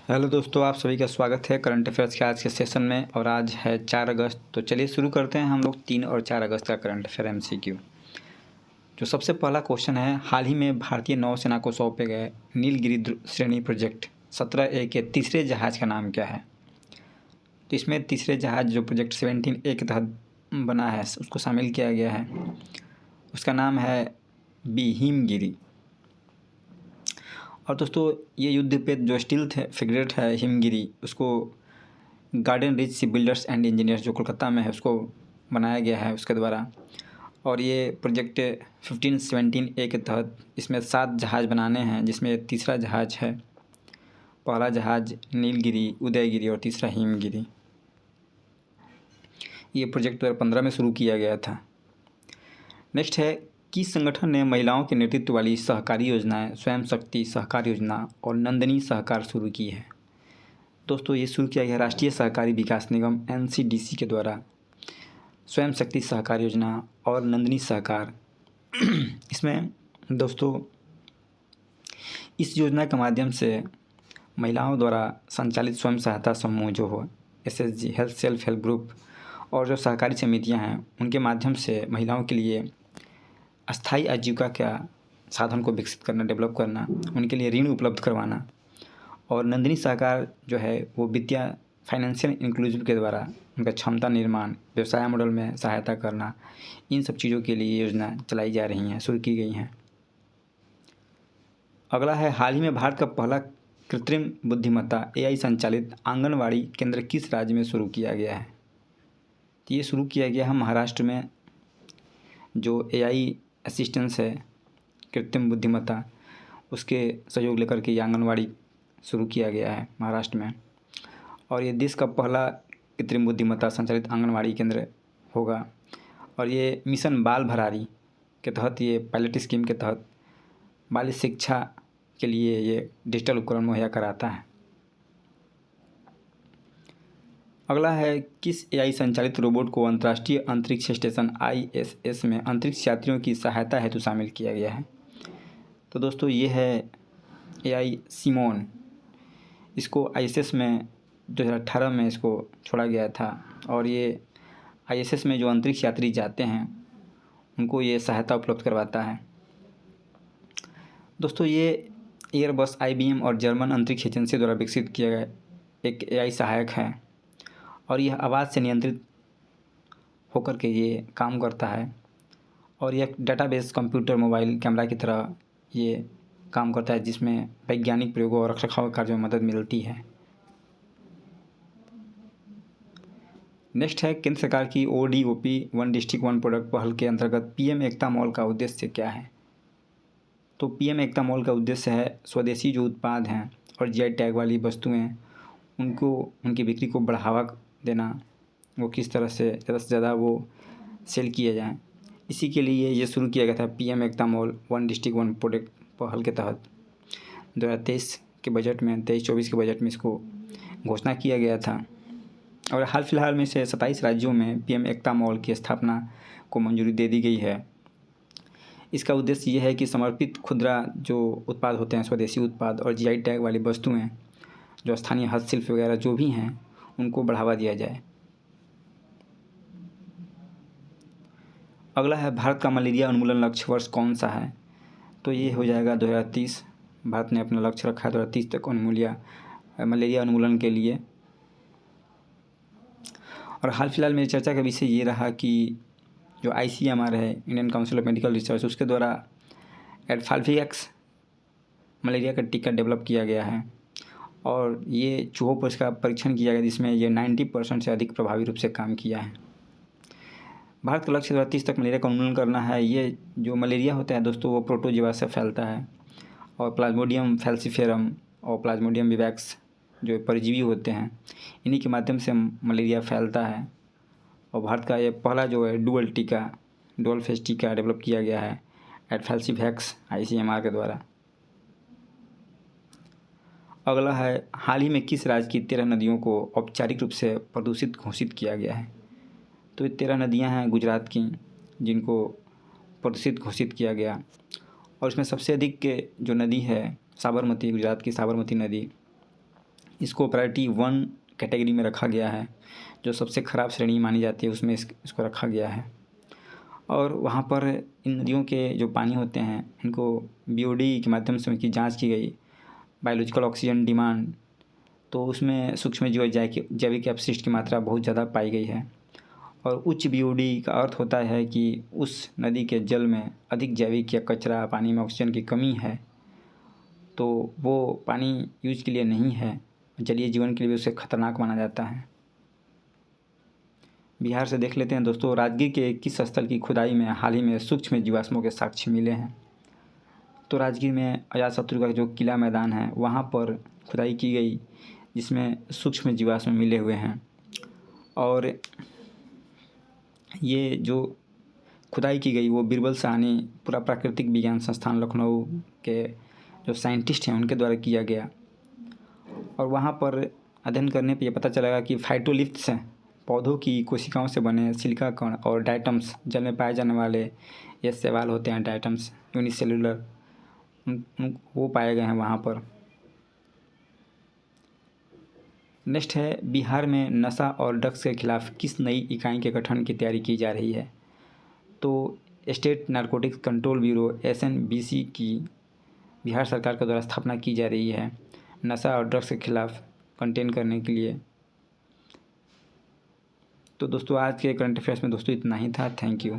Hello दोस्तों, आप सभी का स्वागत है करंट अफेयर्स के आज के सेशन में। और आज है 4 अगस्त। तो चलिए शुरू करते हैं हम लोग 3 और 4 अगस्त का करंट अफेयर एमसीक्यू। जो सबसे पहला क्वेश्चन है, हाल ही में भारतीय नौसेना को सौंपे गए नीलगिरी श्रेणी प्रोजेक्ट 17A के तीसरे जहाज़ का नाम क्या है? तो इसमें तीसरे जहाज़ जो प्रोजेक्ट 17A के तहत बना है उसको शामिल किया गया है। उसका नाम है हिमगिरी। और दोस्तों, ये युद्ध पे जो स्टील्थ फ्रिगेट है हिमगिरी, उसको garden rich ship builders and engineers जो कोलकाता में है उसको बनाया गया है उसके द्वारा। और ये प्रोजेक्ट 1517A के तहत इसमें 7 जहाज़ बनाने हैं, जिसमें तीसरा जहाज़ है। पहला जहाज़ नीलगिरी, उदयगिरी और तीसरा हिमगिरी। ये प्रोजेक्ट 2015 में शुरू किया गया था। नेक्स्ट है, किस संगठन ने महिलाओं के नेतृत्व वाली सहकारी योजनाएं स्वयं शक्ति सहकार योजना और नंदिनी सहकार शुरू की है? दोस्तों, ये शुरू किया गया राष्ट्रीय सहकारी विकास निगम NCDC के द्वारा स्वयं शक्ति सहकार योजना और नंदिनी सहकार। इसमें दोस्तों, इस योजना के माध्यम से महिलाओं द्वारा संचालित स्वयं सहायता समूह जो हो SHG health self help group और जो सहकारी समितियां हैं, उनके माध्यम से महिलाओं के लिए अस्थायी आजीविका का साधन को विकसित करना, डेवलप करना, उनके लिए ऋण उपलब्ध करवाना। और नंदिनी सहकार जो है वो वित्तीय फाइनेंशियल इंक्लूसिव के द्वारा उनका क्षमता निर्माण, व्यवसाय मॉडल में सहायता करना, इन सब चीज़ों के लिए योजना चलाई जा रही हैं, शुरू की गई हैं। अगला है, हाल ही में भारत का पहला कृत्रिम बुद्धिमत्ता AI संचालित आंगनवाड़ी केंद्र किस राज्य में शुरू किया गया है? तो ये शुरू किया गया है महाराष्ट्र में। जो AI असिस्टेंस है कृत्रिम बुद्धिमत्ता, उसके सहयोग लेकर के ये आंगनवाड़ी शुरू किया गया है महाराष्ट्र में। और ये देश का पहला कृत्रिम बुद्धिमत्ता संचालित आंगनवाड़ी केंद्र होगा। और ये मिशन बाल भरारी के तहत, ये पायलट स्कीम के तहत बाल शिक्षा के लिए ये डिजिटल उपकरण मुहैया कराता है। अगला है, किस AI संचालित रोबोट को अंतर्राष्ट्रीय अंतरिक्ष स्टेशन ISS में अंतरिक्ष यात्रियों की सहायता हेतु शामिल किया गया है? तो दोस्तों, ये है AI सिमोन। इसको ISS में 2018 में इसको छोड़ा गया था। और ये ISS में जो अंतरिक्ष यात्री जाते हैं उनको ये सहायता उपलब्ध करवाता है। दोस्तों, ये एयरबस, IBM और जर्मन अंतरिक्ष एजेंसी द्वारा विकसित किया गया एक AI सहायक है। और यह आवाज़ से नियंत्रित होकर के ये काम करता है। और यह डेटाबेस कंप्यूटर मोबाइल कैमरा की तरह ये काम करता है, जिसमें वैज्ञानिक प्रयोगों और रखरखाव कार्यों में मदद मिलती है। नेक्स्ट है, केंद्र सरकार की ODOP one district one product पहल के अंतर्गत PM एकता मॉल का उद्देश्य क्या है? तो PM एकता मॉल का उद्देश्य है स्वदेशी जो उत्पाद हैं और GI टैग वाली वस्तुएं, उनको उनकी बिक्री को बढ़ावा देना, वो किस तरह से ज़्यादा वो सेल किए जाएं। इसी के लिए ये शुरू किया गया था PM Ekta mall one district one product पहल के तहत। 2023 के बजट में, 23-24 के बजट में इसको घोषणा किया गया था। और हाल फिलहाल में से 27 राज्यों में PM एकता मॉल की स्थापना को मंजूरी दे दी गई है। इसका उद्देश्य ये है कि समर्पित खुदरा जो उत्पाद होते हैं, स्वदेशी उत्पाद और GI टैग वाली वस्तुएं, जो स्थानीय हस्तशिल्प वगैरह जो भी हैं, उनको बढ़ावा दिया जाए। अगला है, भारत का मलेरिया उन्मूलन लक्ष्य वर्ष कौन सा है? तो ये हो जाएगा 2030। भारत ने अपना लक्ष्य रखा है 2030 तक मलेरिया उन्मूलन के लिए। और हाल फिलहाल मेरी चर्चा का विषय ये रहा कि जो ICMR है, Indian council of medical research, उसके द्वारा एडफाल्फियक्स मलेरिया का टीका डेवलप किया गया है। और ये चूहों पर इसका परीक्षण किया गया, जिसमें ये 90% से अधिक प्रभावी रूप से काम किया है। भारत का लक्ष्य 2030 तक मलेरिया का उन्मूलन करना है। ये जो मलेरिया होता है दोस्तों, वो प्रोटोजोआ से फैलता है। और प्लाज्मोडियम फैल्सिफेरम और प्लाज्मोडियम विवैक्स जो परजीवी होते हैं, इन्हीं के माध्यम से मलेरिया फैलता है। और भारत का ये पहला जो है डुअल फेज टीका डेवलप किया गया है एडफाल्सिवैक्स ICMR के द्वारा। अगला है, हाल ही में किस राज्य की 13 नदियों को औपचारिक रूप से प्रदूषित घोषित किया गया है? तो ये 13 नदियाँ हैं गुजरात की, जिनको प्रदूषित घोषित किया गया। और इसमें सबसे अधिक जो नदी है साबरमती, गुजरात की साबरमती नदी, इसको प्रायोरिटी 1 कैटेगरी में रखा गया है, जो सबसे ख़राब श्रेणी मानी जाती है उसमें इसको रखा गया है। और वहाँ पर इन नदियों के जो पानी होते हैं इनको बीओडी के माध्यम से उनकी जांच की गई, बायोलॉजिकल ऑक्सीजन डिमांड, तो उसमें सूक्ष्म जीव जैविक अपशिष्ट की मात्रा बहुत ज़्यादा पाई गई है। और उच्च बीओडी का अर्थ होता है कि उस नदी के जल में अधिक जैविक या कचरा, पानी में ऑक्सीजन की कमी है, तो वो पानी यूज के लिए नहीं है, जलीय जीवन के लिए भी उसे खतरनाक माना जाता है। बिहार से देख लेते हैं दोस्तों, राजगीर के किस स्थल की खुदाई में हाल ही में सूक्ष्म जीवाश्मों के साक्ष्य मिले हैं। तो राजगीर में अजातशत्रु का जो किला मैदान है वहाँ पर खुदाई की गई, जिसमें सूक्ष्म जीवाश्म मिले हुए हैं। और ये जो खुदाई की गई वो बीरबल साहनी पूरा प्राकृतिक विज्ञान संस्थान लखनऊ के जो साइंटिस्ट हैं उनके द्वारा किया गया। और वहाँ पर अध्ययन करने पे ये पता चलेगा कि फाइटोलिप्स पौधों की कोशिकाओं से बने सिलिका कण और डायटम्स, जल में पाए जाने वाले ये शैवाल होते हैं डायटम्स यूनिसेलुलर, वो पाए गए हैं वहाँ पर। नेक्स्ट है, बिहार में नशा और ड्रग्स के खिलाफ किस नई इकाई के गठन की तैयारी की जा रही है। तो state narcotics control bureau SNBC की बिहार सरकार के द्वारा स्थापना की जा रही है, नशा और ड्रग्स के खिलाफ कंटेन करने के लिए। तो दोस्तों आज के करंट अफेयर्स में दोस्तों इतना ही था। Thank you.